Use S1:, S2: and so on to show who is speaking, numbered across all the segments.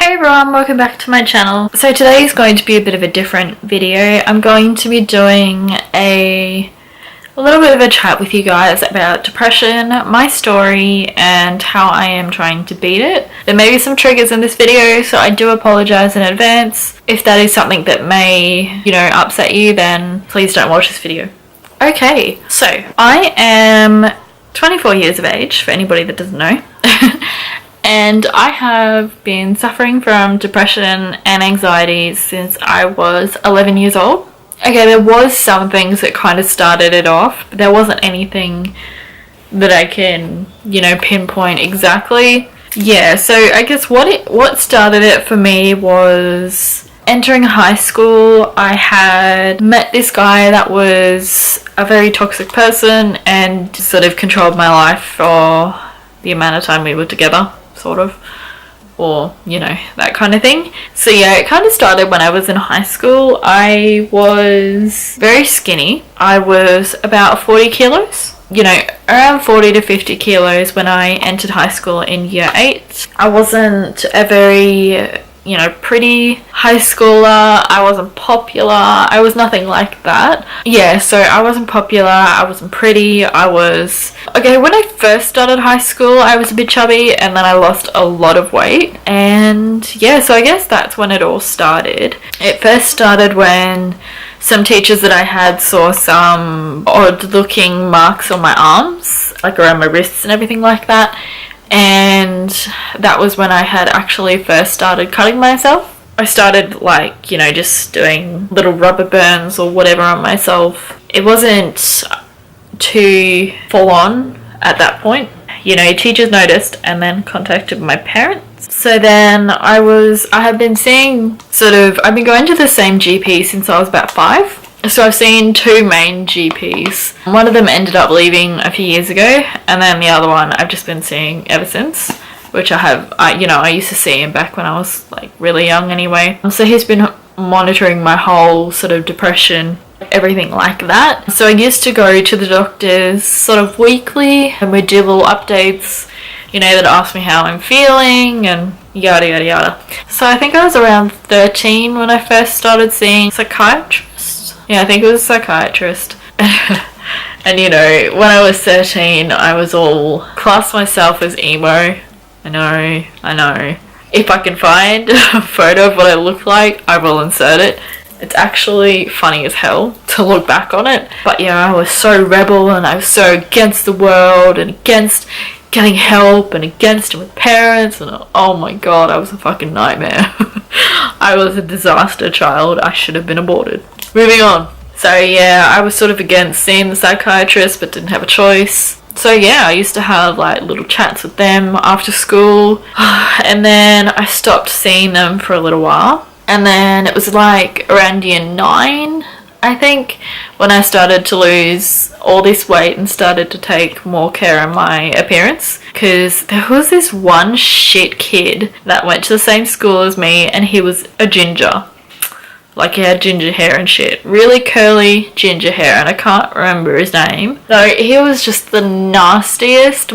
S1: Hey everyone, welcome back to my channel. So today is going to be a bit of a different video. I'm going to be doing a little bit of a chat with you guys about depression, my story, and how I am trying to beat it. There may be some triggers in this video, so I do apologize in advance. If that is something that may, upset you, then please don't watch this video. Okay, so I am 24 years of age, for anybody that doesn't know. And I have been suffering from depression and anxiety since I was 11 years old. Okay, there was some things that kind of started it off, but there wasn't anything that I can, pinpoint exactly. Yeah, so I guess what started it for me was entering high school. I had met this guy that was a very toxic person and sort of controlled my life for the amount of time we were together. Sort of, or that kind of thing. So yeah, it kind of started when I was in high school. I was very skinny. I was about 40 kilos, around 40 to 50 kilos when I entered high school in year 8. I wasn't a very pretty high schooler. I wasn't popular. I was nothing like that. Yeah, so I wasn't popular. I wasn't pretty. When I first started high school, I was a bit chubby, and then I lost a lot of weight. And yeah, so I guess that's when it all started. It first started when some teachers that I had saw some odd looking marks on my arms, like around my wrists and everything like that. And that was when I had actually first started cutting myself. I started just doing little rubber burns or whatever on myself. It wasn't too full on at that point. Teachers noticed and then contacted my parents. So then I've been going to the same GP since I was about 5. So I've seen 2 main GPs. One of them ended up leaving a few years ago, and then the other one I've just been seeing ever since, which I used to see him back when I was really young anyway. So he's been monitoring my whole sort of depression, everything like that. So I used to go to the doctors sort of weekly, and we'd do little updates, that asked me how I'm feeling and yada yada yada. So I think I was around 13 when I first started seeing a psychiatrist. Yeah, I think it was a psychiatrist. And when I was 13, I was classed myself as emo. I know. If I can find a photo of what I look like, I will insert it. It's actually funny as hell to look back on it. But yeah, I was so rebel, and I was so against the world and against getting help and against it with parents, and oh my god, I was a fucking nightmare. I was a disaster child. I should have been aborted. Moving on. So yeah, I was sort of against seeing the psychiatrist, but didn't have a choice. So yeah, I used to have little chats with them after school, and then I stopped seeing them for a little while. And then it was around year 9, I think, when I started to lose all this weight and started to take more care of my appearance. Because there was this one shit kid that went to the same school as me, and he was a ginger. He had ginger hair and shit. Really curly ginger hair, and I can't remember his name. No, he was just the nastiest,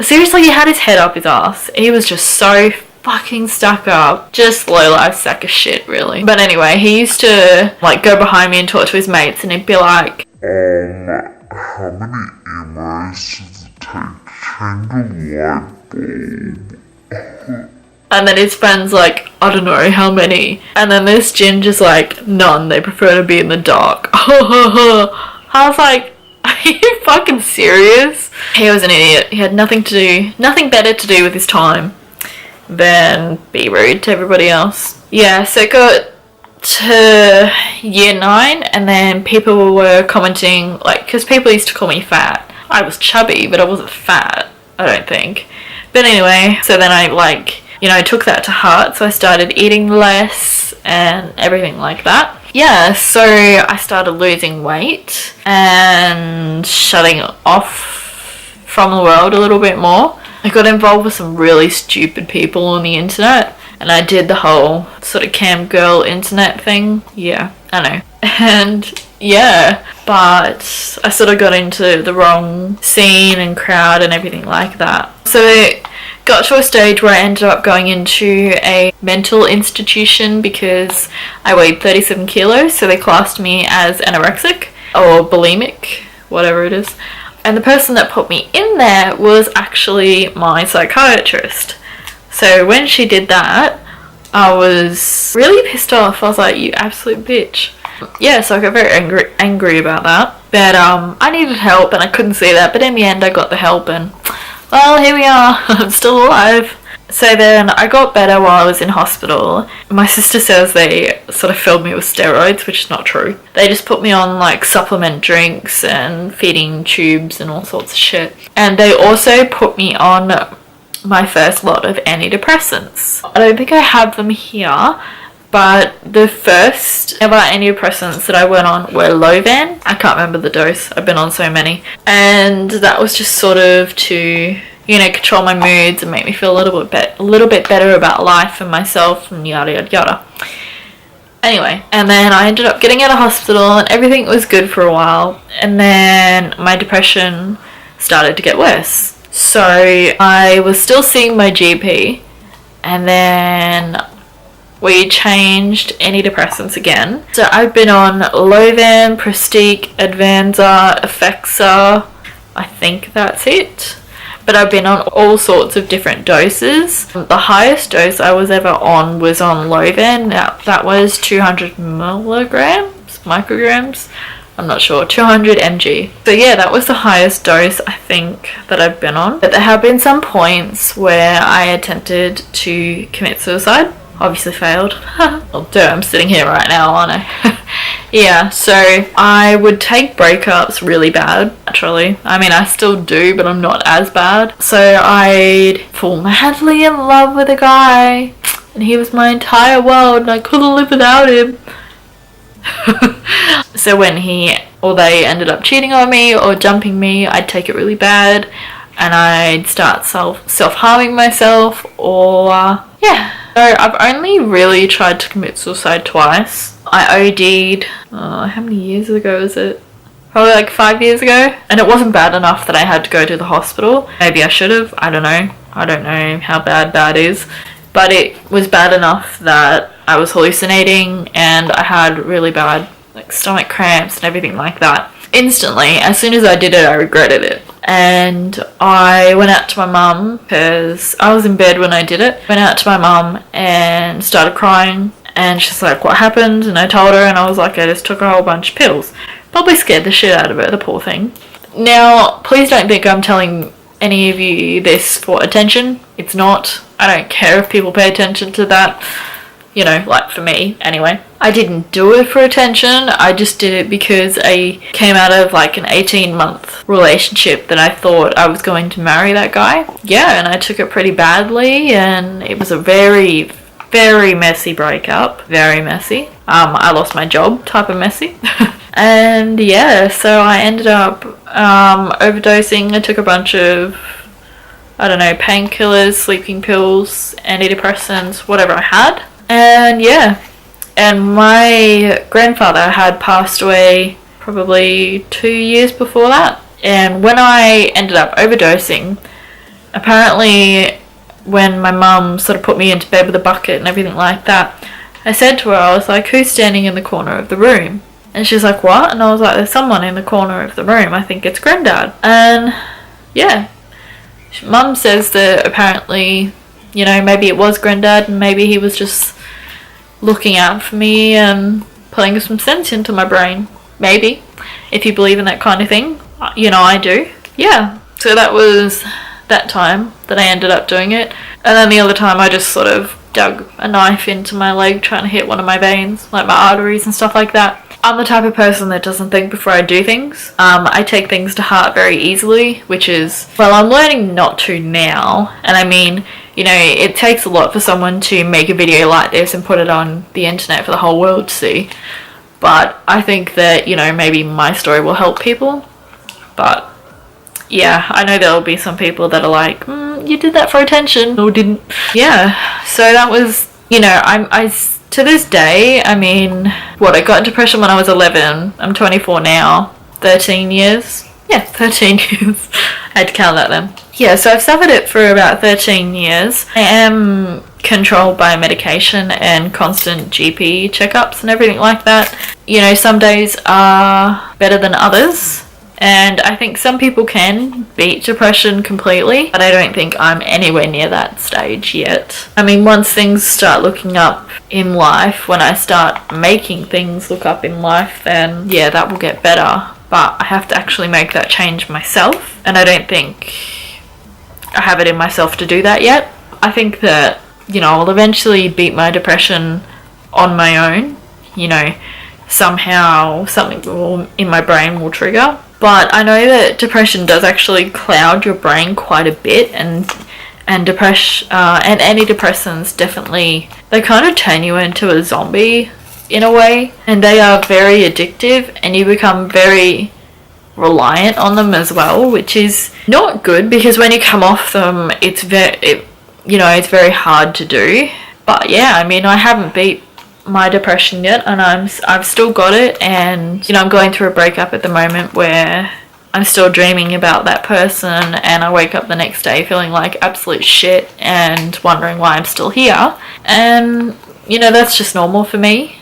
S1: Seriously, he had his head up his ass. He was just so fucking stuck up. Just low life sack of shit, really. But anyway, he used to, go behind me and talk to his mates, and he'd be like,
S2: how many emos does it take to change a light bulb?
S1: And then his friend's I don't know how many. And then this ginger's none, they prefer to be in the dark. I was like, are you fucking serious? He was an idiot. He had nothing better to do with his time than be rude to everybody else. Yeah, so it got to year 9, and then people were commenting, because people used to call me fat. I was chubby, but I wasn't fat, I don't think. But anyway, so then I I took that to heart, so I started eating less and everything like that. Yeah, so I started losing weight and shutting off from the world a little bit more. I got involved with some really stupid people on the internet, and I did the whole sort of cam girl internet thing. Yeah, I know. And yeah, but I sort of got into the wrong scene and crowd and everything like that. So got to a stage where I ended up going into a mental institution because I weighed 37 kilos, so they classed me as anorexic or bulimic, whatever it is. And the person that put me in there was actually my psychiatrist. So when she did that, I was really pissed off. I was like, you absolute bitch. Yeah, so I got very angry about that. But I needed help and I couldn't see that. But in the end I got the help and, well, here we are. I'm still alive. So then I got better while I was in hospital. My sister says they sort of filled me with steroids, which is not true. They just put me on like supplement drinks and feeding tubes and all sorts of shit. And they also put me on my first lot of antidepressants. I don't think I have them here, but the first ever antidepressants that I went on were Lovan. I can't remember the dose. I've been on so many. And that was just sort of to, you know, control my moods and make me feel a little bit better about life and myself and yada yada yada. Anyway, and then I ended up getting out of hospital and everything was good for a while. And then my depression started to get worse. So I was still seeing my GP, and then we changed antidepressants again. So I've been on Lovan, Prestige, Advanza, Effexa, I think that's it. But I've been on all sorts of different doses. The highest dose I was ever on was on Lovan. That was 200 micrograms. I'm not sure, 200 mg. So yeah, that was the highest dose I think that I've been on. But there have been some points where I attempted to commit suicide. Obviously failed. Well, duh, I'm sitting here right now, aren't I? Yeah, so I would take breakups really bad, naturally. I mean, I still do, but I'm not as bad. So I'd fall madly in love with a guy, and he was my entire world, and I couldn't live without him. So when they ended up cheating on me or dumping me, I'd take it really bad and I'd start self-harming myself or yeah. So I've only really tried to commit suicide twice. I OD'd, how many years ago is it? Probably like 5 years ago. And it wasn't bad enough that I had to go to the hospital. Maybe I should have, I don't know. I don't know how bad that is. But it was bad enough that I was hallucinating and I had really bad like stomach cramps and everything like that. Instantly, as soon as I did it, I regretted it. And I went out to my mum because I was in bed when I did it. Went out to my mum and started crying and she's like, what happened? And I told her and I was like, I just took a whole bunch of pills. Probably scared the shit out of her, the poor thing. Now, please don't think I'm telling any of you this for attention. It's not. I don't care if people pay attention to that. You know, like for me, anyway. I didn't do it for attention. I just did it because I came out of like an 18-month relationship that I thought I was going to marry that guy. Yeah, and I took it pretty badly and it was a very, very messy breakup. Very messy. I lost my job type of messy. And yeah, so I ended up overdosing. I took a bunch of, I don't know, painkillers, sleeping pills, antidepressants, whatever I had. And yeah, and my grandfather had passed away probably 2 years before that. And when I ended up overdosing, apparently when my mum sort of put me into bed with a bucket and everything like that, I said to her, I was like, who's standing in the corner of the room? And she's like, what? And I was like, there's someone in the corner of the room. I think it's Granddad. And yeah, Mum says that apparently, you know, maybe it was Granddad and maybe he was just looking out for me and putting some sense into my brain. Maybe. If you believe in that kind of thing. You know, I do. Yeah. So that was that time that I ended up doing it. And then the other time I just sort of dug a knife into my leg trying to hit one of my veins, like my arteries and stuff like that. I'm the type of person that doesn't think before I do things. I take things to heart very easily, which is, well, I'm learning not to now. And I mean, you know, it takes a lot for someone to make a video like this and put it on the internet for the whole world to see. But I think that, you know, maybe my story will help people. But yeah, I know there'll be some people that are like, you did that for attention. No, didn't. Yeah, so that was, you know, I to this day, I mean, I got depression when I was 11. I'm 24 now. 13 years. Yeah, 13 years. I had to count that then. Yeah, so I've suffered it for about 13 years. I am controlled by medication and constant GP checkups and everything like that. You know, some days are better than others, and I think some people can beat depression completely, but I don't think I'm anywhere near that stage yet. I mean, once things start looking up in life, when I start making things look up in life, then yeah, that will get better. But I have to actually make that change myself, and I don't think I have it in myself to do that yet. I think that, you know, I'll eventually beat my depression on my own. You know, somehow something in my brain will trigger. But I know that depression does actually cloud your brain quite a bit, and antidepressants definitely, they kind of turn you into a zombie in a way, and they are very addictive, and you become very reliant on them as well, which is not good, because when you come off them, it's very hard to do. But yeah, I mean, I haven't beat my depression yet, and I've still got it, and you know, I'm going through a breakup at the moment where I'm still dreaming about that person, and I wake up the next day feeling like absolute shit and wondering why I'm still here. And you know, that's just normal for me.